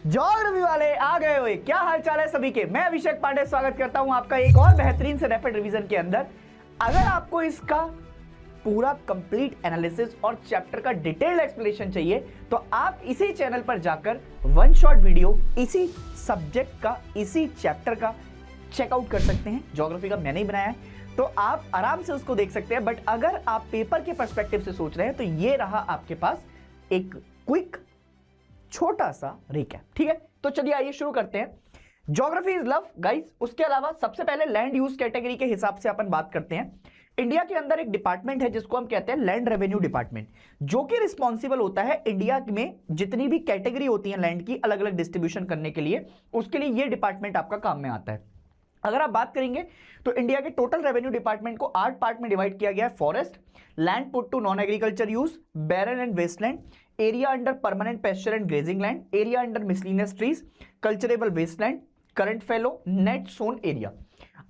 Geography वाले आ गए हुए, क्या हाल चाल है सभी के। मैं अभिषेक पांडे स्वागत करता हूं आपका एक और बेहतरीन से रैपिड रिवीजन के अंदर। अगर आपको इसका पूरा कंप्लीट एनालिसिस और चैप्टर का डिटेल्ड एक्सप्लेनेशन चाहिए तो आप इसी चैनल पर जाकर वन शॉट वीडियो इसी सब्जेक्ट का, इसी चैप्टर का चेकआउट कर सकते हैं। ज्योग्राफी का मैंने ही बनाया है तो आप आराम से उसको देख सकते हैं। बट अगर आप पेपर के पर्सपेक्टिव से सोच रहे हैं तो ये रहा आपके पास एक क्विक छोटा सा रिकैप। ठीक है, तो चलिए आइए शुरू करते हैं। Geography is love guys. उसके अलावा सबसे पहले लैंड यूज कैटेगरी के हिसाब से अपन बात करते हैं। इंडिया के अंदर एक डिपार्टमेंट है जिसको हम कहते हैं लैंड रेवेन्यू डिपार्टमेंट, जो कि रिस्पॉन्सिबल होता है इंडिया में जितनी भी कैटेगरी होती है लैंड की अलग अलग डिस्ट्रीब्यूशन करने के लिए, उसके लिए ये डिपार्टमेंट आपका काम में आता है। अगर आप बात करेंगे तो इंडिया के टोटल रेवेन्यू डिपार्टमेंट को 8 पार्ट में डिवाइड किया गया है। Forest, land put to non agriculture use, barren and wasteland, area under permanent pasture and grazing land, area under miscellaneous trees, culturable wasteland, current fallow, net sown area.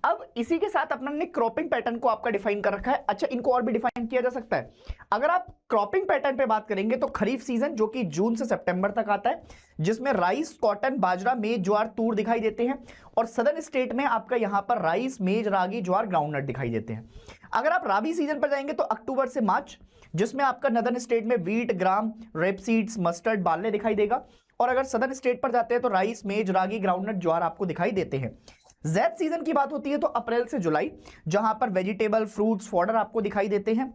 अब इसी के साथ अपने ने क्रॉपिंग पैटर्न को आपका डिफाइन कर रखा है। अच्छा, इनको और भी डिफाइन किया जा सकता है। अगर आप क्रॉपिंग पैटर्न पे बात करेंगे तो खरीफ सीजन जो कि जून से सितंबर तक आता है, जिसमें राइस, कॉटन, बाजरा, मेज, ज्वार, तूर दिखाई देते हैं। और सदर्न स्टेट में आपका यहां पर राइस, मेज, रागी, ज्वार, ग्राउंडनट दिखाई देते हैं। अगर आप राबी सीजन पर जाएंगे तो अक्टूबर से मार्च, जिसमें आपका नदर्न स्टेट में वीट, ग्राम, रेपसीड्स, मस्टर्ड, बार्ले दिखाई देगा। और अगर सदर्न स्टेट पर जाते हैं तो राइस, मेज, रागी, ग्राउंडनट, ज्वार आपको दिखाई देते हैं। ज़ैद सीजन की बात होती है तो अप्रैल से जुलाई, जहां पर वेजिटेबल, फ्रूट्स, फॉडर आपको दिखाई देते हैं।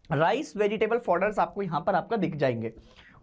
राइस, वेजिटेबल, फॉडर्स आपको यहां पर आपका दिख जाएंगे।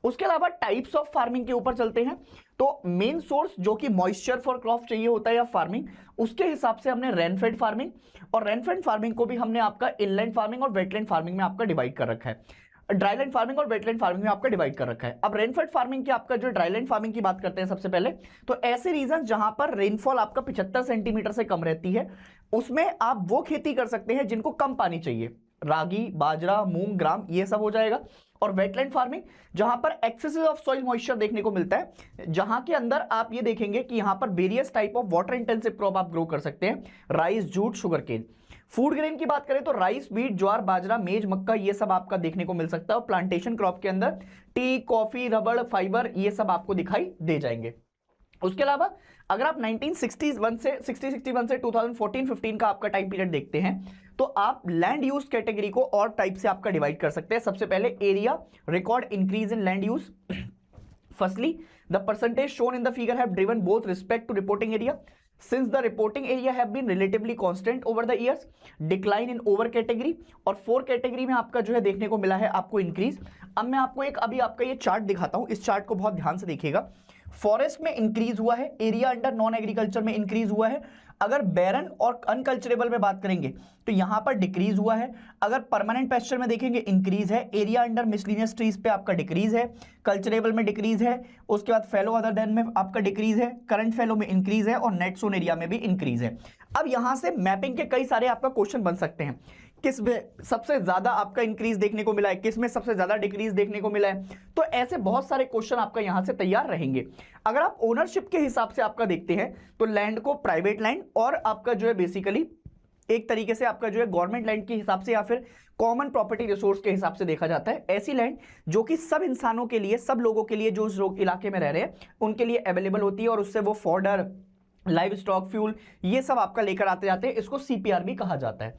उसके अलावा टाइप्स ऑफ फार्मिंग के ऊपर चलते हैं तो मेन सोर्स जो कि मॉइस्चर फॉर क्रॉप चाहिए होता है या फार्मिंग, उसके हिसाब से हमने रेनफेड फार्मिंग, और रेनफेड फार्मिंग को भी हमने आपका इनलैंड फार्मिंग और वेटलैंड फार्मिंग में आपका डिवाइड कर रखा है। ड्राईलैंड फार्मिंग और वेटलैंड फार्मिंग में आपका डिवाइड कर रखा है। अब रेनफेड फार्मिंग की आपका जो ड्राईलैंड फार्मिंग की बात करते हैं सबसे पहले, तो ऐसे रीजन जहां पर रेनफॉल आपका 75 सेंटीमीटर से कम रहती है, उसमें आप वो खेती कर सकते हैं जिनको कम पानी चाहिए। रागी, बाजरा, मूंग, ग्राम, ये सब हो जाएगा। और वेटलैंड फार्मिंग जहां पर एक्सेस ऑफ सॉइल मॉइस्चर देखने को मिलता है, जहां के अंदर आप ये देखेंगे कि यहां पर various type of water intensive crop आप ग्रो कर सकते हैं। Rice, jute, sugar cane. Food grain की बात करें तो राइस, व्हीट, ज्वार, बाजरा, मेज, मक्का, ये सब आपका देखने को मिल सकता है। और प्लांटेशन क्रॉप के अंदर टी, कॉफी, रबड़, फाइबर, ये सब आपको दिखाई दे जाएंगे। उसके अलावा अगर आप 1961 से 2014-15 का आपका टाइम पीरियड देखते हैं तो आप लैंड यूज कैटेगरी को और टाइप से आपका डिवाइड कर सकते हैं। सबसे पहले area, record increase in land use. Firstly the percentage shown in the figure have driven both respect to reporting area since the reporting area have been relatively constant over the years, decline in over category, और 4 category में आपका जो है देखने को मिला है आपको इंक्रीज। अब मैं आपको एक अभी आपका ये चार्ट दिखाता हूं, इस चार्ट को बहुत ध्यान से देखिएगा। फॉरेस्ट में इंक्रीज हुआ है, एरिया अंडर नॉन एग्रीकल्चर में इंक्रीज हुआ है। अगर बैरन और अनकल्चरेबल में बात करेंगे तो यहां पर डिक्रीज हुआ है। अगर परमानेंट पेस्चर में देखेंगे इंक्रीज है। एरिया अंडर मिसलिनियस ट्रीज पे आपका डिक्रीज है। कल्चरेबल में डिक्रीज है। उसके बाद फेलो अदर देन में आपका डिक्रीज है। करंट फेलो में इंक्रीज है और नेट सोन एरिया में भी इंक्रीज है। अब यहां से मैपिंग के कई सारे आपका क्वेश्चन बन सकते हैं। किस में सबसे ज्यादा आपका इंक्रीज देखने को मिला है, किस में सबसे ज्यादा डिक्रीज देखने को मिला है, तो ऐसे बहुत सारे क्वेश्चन आपका यहां से तैयार रहेंगे। अगर आप ओनरशिप के हिसाब से आपका देखते हैं तो लैंड को प्राइवेट लैंड और आपका जो है बेसिकली एक तरीके से आपका जो है गवर्नमेंट लैंड के हिसाब से या फिर कॉमन प्रॉपर्टी रिसोर्स के हिसाब से देखा जाता है। ऐसी लैंड जो कि सब इंसानों के लिए, सब लोगों के लिए, जो उस इलाके में रह रहे हैं उनके लिए अवेलेबल होती है और उससे वो फॉडर, लाइव स्टॉक, फ्यूल, ये सब आपका लेकर आते जाते हैं। इसको सीपीआर भी कहा जाता है।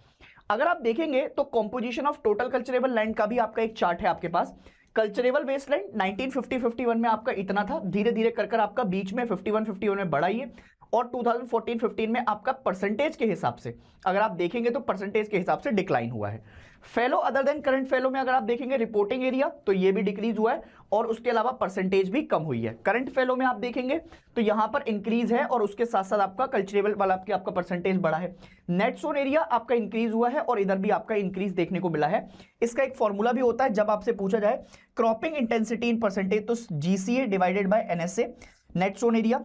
अगर आप देखेंगे तो composition of total culturable land का भी आपका एक चार्ट है आपके पास। कल्चरेबल वेस्टलैंड 1950-51 में आपका इतना था, धीरे धीरे कर आपका बीच में 51-51 में बढ़ा ही है। और 2014-15 में आपका परसेंटेज के हिसाब से अगर आप देखेंगे तो परसेंटेज के हिसाब से डिक्लाइन हुआ है। Fellow other than current fellow में अगर आप देखेंगे रिपोर्टिंग एरिया तो ये भी डिक्रीज हुआ है और उसके अलावा परसेंटेज भी कम हुई है। करंट फेलो में आप देखेंगे तो यहां पर इंक्रीज है और उसके साथ साथ आपका कल्चरेबल वाला आपका परसेंटेज बढ़ा है। नेट सोन एरिया आपका इंक्रीज हुआ है और इधर भी आपका इंक्रीज देखने को मिला है। इसका एक फॉर्मूला भी होता है, जब आपसे पूछा जाए क्रॉपिंग इंटेंसिटी इन परसेंटेज तो GCA divided by NSA net sown area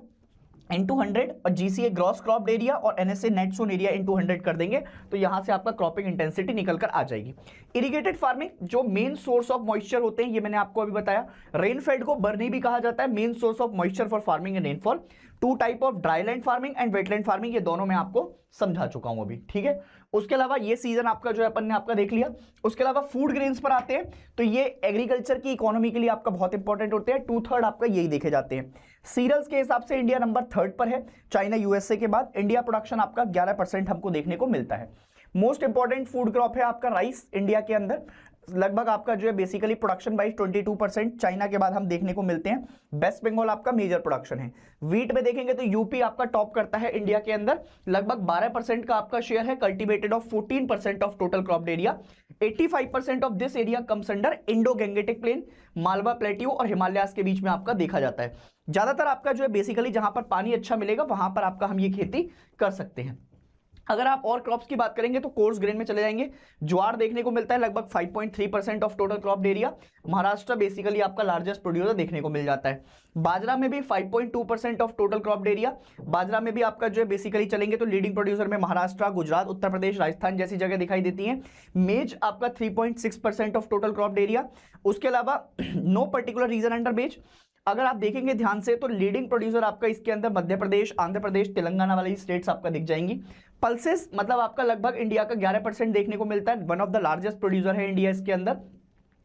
into 100 और जीसीए ग्रॉस क्रॉप्ड एरिया और NSA net sown area into 100 कर देंगे तो यहां से आपका क्रॉपिंग इंटेंसिटी निकल कर आ जाएगी। इरिगेटेड फार्मिंग जो मेन सोर्स ऑफ मॉइस्चर होते हैं, ये मैंने आपको अभी बताया। रेनफेड को बर्नी भी कहा जाता है, main source of moisture for farming and rainfall. 2 type of dryland farming and wetland farming, ये दोनों मैं आपको समझा चुका हूं अभी, ठीक है। उसके अलावा ये सीजन आपका जो है अपन ने आपका देख लिया। उसके अलावा फूड ग्रेन्स पर आते हैं तो ये एग्रीकल्चर की इकोनॉमी के लिए आपका बहुत इंपॉर्टेंट होते हैं, 2/3 आपका यही देखे जाते हैं। सीरियल्स के हिसाब से इंडिया नंबर 3rd पर है, चाइना यूएसए के बाद। इंडिया प्रोडक्शन आपका 11% हमको देखने को मिलता है। मोस्ट इंपॉर्टेंट फूड क्रॉप है आपका राइस इंडिया के अंदर, लगभग आपका जो है बेसिकली प्रोडक्शन वाइज 22%, चाइना के बाद हम देखने को मिलते हैं। वेस्ट बंगाल आपका मेजर प्रोडक्शन है। वीट में देखेंगे तो यूपी आपका टॉप करता है इंडिया के अंदर, लगभग 12% का आपका शेयर है, cultivated of 14% of total crop area. 85% of this area comes under Indo Gangetic plain, Malwa plateau और हिमालयास के बीच में आपका देखा जाता है। ज्यादातर आपका जो है बेसिकली जहां पर पानी अच्छा मिलेगा वहां पर आपका हम ये खेती कर सकते हैं। अगर आप और क्रॉप्स की बात करेंगे तो कोर्स ग्रेन में चले जाएंगे, ज्वार देखने को मिलता है लगभग 5.3% of total crop area. Maharashtra basically आपका लार्जेस्ट प्रोड्यूसर देखने को मिल जाता है। बाजरा में भी 5.2% ऑफ टोटल क्रॉप एरिया। बाजरा में भी आपका जो है बेसिकली चलेंगे तो लीडिंग प्रोड्यूसर में महाराष्ट्र, गुजरात, उत्तर प्रदेश, राजस्थान जैसी जगह दिखाई देती है। मेज आपका 3.6% ऑफ टोटल क्रॉप एरिया। उसके अलावा नो पर्टिकुलर रीजन अंडर मेज। अगर आप देखेंगे ध्यान से तो लीडिंग प्रोड्यूसर आपका इसके अंदर मध्य प्रदेश, आंध्र प्रदेश, तेलंगाना वाली स्टेट्स आपका दिख जाएंगी। पल्सेस मतलब आपका लगभग इंडिया का 11% देखने को मिलता है, one of the largest producer है इंडिया इसके अंदर।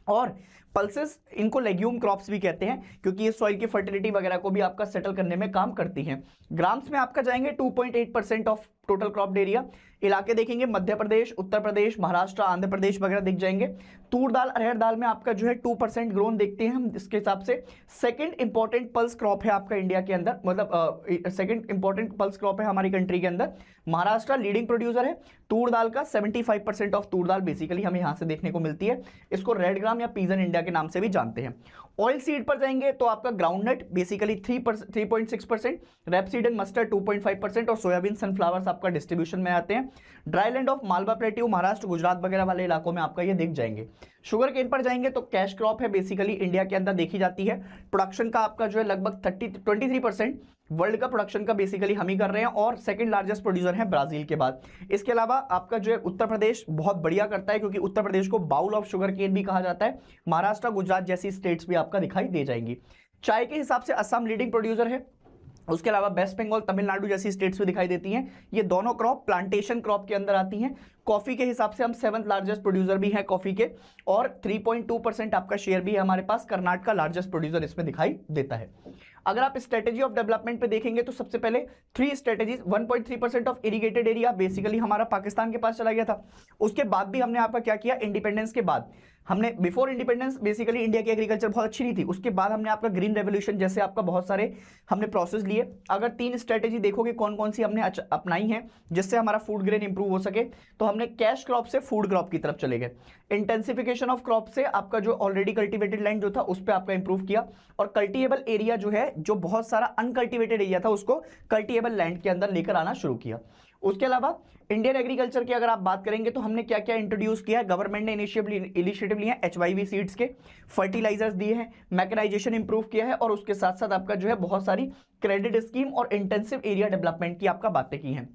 और पल्सेस इनको लेग्यूम क्रॉप्स भी कहते हैं क्योंकि ये सॉइल की फर्टिलिटी वगैरह को भी आपका सेटल करने में काम करती हैं। ग्राम्स में आपका जाएंगे 2.8% ऑफ टोटल क्रॉप एरिया। इलाके देखेंगे मध्य प्रदेश, उत्तर प्रदेश, महाराष्ट्र, आंध्र प्रदेश वगैरह दिख जाएंगे। तूर दाल, अरहर दाल में आपका जो है 2% ग्रोन देखते हैं हम इसके हिसाब से। सेकंड इंपॉर्टेंट पल्स क्रॉप है आपका इंडिया के अंदर, मतलब सेकंड इंपॉर्टेंट पल्स क्रॉप है हमारी कंट्री के अंदर। महाराष्ट्र लीडिंग प्रोड्यूसर है तूर दाल का, 75% ऑफ तूर दाल बेसिकली हमें यहाँ से देखने को मिलती है। इसको रेड ग्राम या पीजन इंडिया के नाम से भी जानते हैं। ऑयल सीड पर जाएंगे तो आपका groundnut basically 3.6%, rapeseed and mustard 2.5% और सोयाबीन, सनफ्लावर्स आपका डिस्ट्रीब्यूशन में आते हैं। Dry land of Malwa plateau, Maharashtra, Gujarat वगैरह वाले इलाकों में आपका ये दिख जाएंगे। शुगर केन पर जाएंगे तो कैश क्रॉप है बेसिकली इंडिया के अंदर देखी जाती है। प्रोडक्शन का आपका जो है लगभग 23% वर्ल्ड का प्रोडक्शन का बेसिकली हम ही कर रहे हैं और सेकंड लार्जेस्ट प्रोड्यूसर है ब्राजील के बाद। इसके अलावा आपका जो है उत्तर प्रदेश बहुत बढ़िया करता है क्योंकि उत्तर प्रदेश को बाउल ऑफ शुगर केन भी कहा जाता है। महाराष्ट्र, गुजरात जैसी स्टेट्स भी आपका दिखाई दे जाएंगी। चाय के हिसाब से असम लीडिंग प्रोड्यूसर है। उसके अलावा वेस्ट बंगाल, तमिलनाडु जैसी स्टेट्स भी दिखाई देती हैं। ये दोनों क्रॉप प्लांटेशन क्रॉप के अंदर आती हैं। कॉफी के हिसाब से हम 7th लार्जेस्ट प्रोड्यूसर भी हैं कॉफी के और 3.2% आपका शेयर भी है हमारे पास। कर्नाटक लार्जेस्ट प्रोड्यूसर इसमें दिखाई देता है। अगर आप स्ट्रेटेजी ऑफ डेवलपमेंट पे देखेंगे तो सबसे पहले 3 strategies, 1.3% of irrigated area basically हमारा पाकिस्तान के पास चला गया था। उसके बाद भी हमने आपका क्या किया, इंडिपेंडेंस के बाद हमने बिफोर इंडिपेंडेंस बेसिकली इंडिया की एग्रीकल्चर बहुत अच्छी नहीं थी, उसके बाद हमने आपका ग्रीन रेवोल्यूशन जैसे आपका बहुत सारे हमने प्रोसेस लिए। अगर 3 स्ट्रेटेजी देखोगे कौन कौन सी हमने अपनाई हैं जिससे हमारा फूड ग्रेन इंप्रूव हो सके, तो हमने कैश क्रॉप से फूड क्रॉप की तरफ चले गए। इंटेंसिफिकेशन ऑफ क्रॉप से आपका जो ऑलरेडी कल्टिवेटेड लैंड जो था उस पर आपका इंप्रूव किया और कल्टिएबल एरिया जो है, जो बहुत सारा अनकल्टिवेटेड एरिया था उसको कल्टिएबल लैंड के अंदर लेकर आना शुरू किया। उसके अलावा इंडियन एग्रीकल्चर की अगर आप बात करेंगे तो हमने क्या क्या इंट्रोड्यूस किया है, गवर्नमेंट ने इनिशिएटिव लिए हैं, HYV सीड्स के, फर्टिलाइजर्स दिए हैं, मैकेनाइजेशन इंप्रूव किया है और उसके साथ साथ आपका जो है बहुत सारी क्रेडिट स्कीम और इंटेंसिव एरिया डेवलपमेंट की आपका बातें की हैं।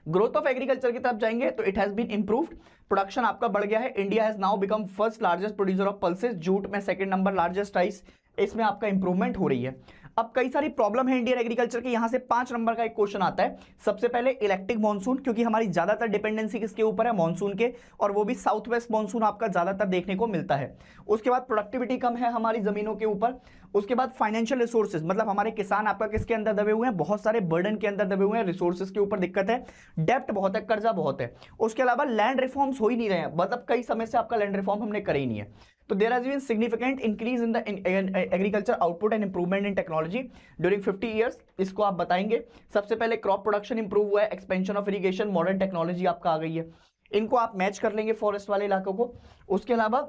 ग्रोथ ऑफ एग्रीकल्चर की तरफ जाएंगे तो it has been improved, production आपका बढ़ गया है। India has now become first largest producer of pulses, jute में सेकंड नंबर लार्जेस्ट राइस, इसमें आपका इंप्रूवमेंट हो रही है। अब कई सारी प्रॉब्लम है इंडियन एग्रीकल्चर के, यहां से 5 नंबर का एक क्वेश्चन आता है। सबसे पहले इलेक्ट्रिक मॉनसून, क्योंकि हमारी ज्यादातर डिपेंडेंसी किसके ऊपर है, मॉनसून के, और वो भी साउथ वेस्ट मॉनसून आपका ज्यादातर देखने को मिलता है। उसके बाद प्रोडक्टिविटी कम है हमारी जमीनों के ऊपर। उसके बाद फाइनेंशियल रिसोर्सेज, मतलब हमारे किसान आपका किसके अंदर दबे हुए हैं, बहुत सारे बर्डन के अंदर दबे हुए हैं, रिसोर्सेज के ऊपर दिक्कत है, डेप्ट बहुत है, कर्जा बहुत है। उसके अलावा लैंड रिफॉर्म्स हो ही नहीं रहे हैं, मतलब कई समय से आपका लैंड रिफॉर्म हमने करे ही नहीं है। तो there has been significant increase in the agriculture output and improvement in technology during 50 years, इसको आप बताएंगे। सबसे पहले क्रॉप प्रोडक्शन इंप्रूव हुआ है, expansion of irrigation, modern technology आपका आ गई है, इनको आप मैच कर लेंगे फॉरेस्ट वाले इलाकों को। उसके अलावा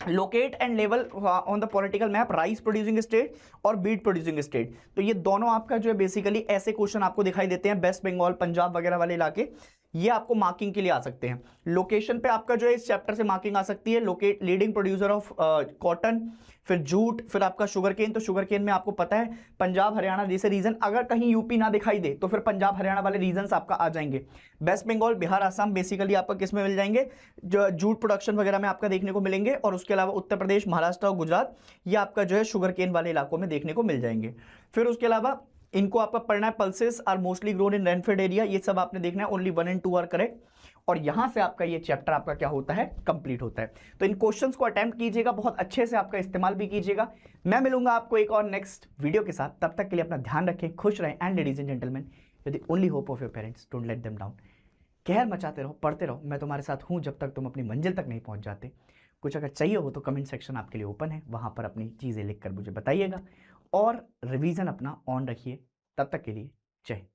locate and level on the political map, rice producing state और बीट प्रोड्यूसिंग स्टेट, तो ये दोनों आपका जो है बेसिकली ऐसे क्वेश्चन आपको दिखाई देते हैं। वेस्ट बंगाल, पंजाब वगैरह वाले इलाके ये आपको मार्किंग के लिए आ सकते हैं। लोकेशन पे आपका जो है इस चैप्टर से मार्किंग आ सकती है। Locate leading producer of cotton, फिर जूट, फिर आपका शुगर केन, तो शुगर केन में आपको पता है पंजाब हरियाणा जैसे रीजन, अगर कहीं यूपी ना दिखाई दे तो फिर पंजाब हरियाणा वाले रीजन्स आपका आ जाएंगे। वेस्ट बंगाल, बिहार, असम बेसिकली आपका किस में मिल जाएंगे, जो जूट प्रोडक्शन वगैरह में आपका देखने को मिलेंगे। और उसके अलावा उत्तर प्रदेश, महाराष्ट्र और गुजरात ये आपका जो है शुगर केन वाले इलाकों में देखने को मिल जाएंगे। फिर उसके अलावा इनको आपका पढ़ना है, pulses are mostly grown in rainfed area, ये सब आपने देखना है, ओनली 1 and 2 आर करेक्ट। और यहां से आपका ये चैप्टर आपका क्या होता है, कंप्लीट होता है। तो इन क्वेश्चंस को अटेम्प्ट कीजिएगा, बहुत अच्छे से आपका इस्तेमाल भी कीजिएगा। मैं मिलूंगा आपको एक और नेक्स्ट वीडियो के साथ, तब तक के लिए अपना ध्यान रखें, खुश रहें। And ladies and gentleman, you the only hope of your parents, don't let them down. कहर मचाते रहो, पढ़ते रहो, मैं तुम्हारे साथ हूं जब तक तुम अपनी मंजिल तक नहीं पहुंच जाते। कुछ अगर चाहिए हो तो कमेंट सेक्शन आपके लिए ओपन है, वहां पर अपनी चीजें लिखकर मुझे बताइएगा और रिवीजन अपना ऑन रखिए। तब तक के लिए जय हिंद।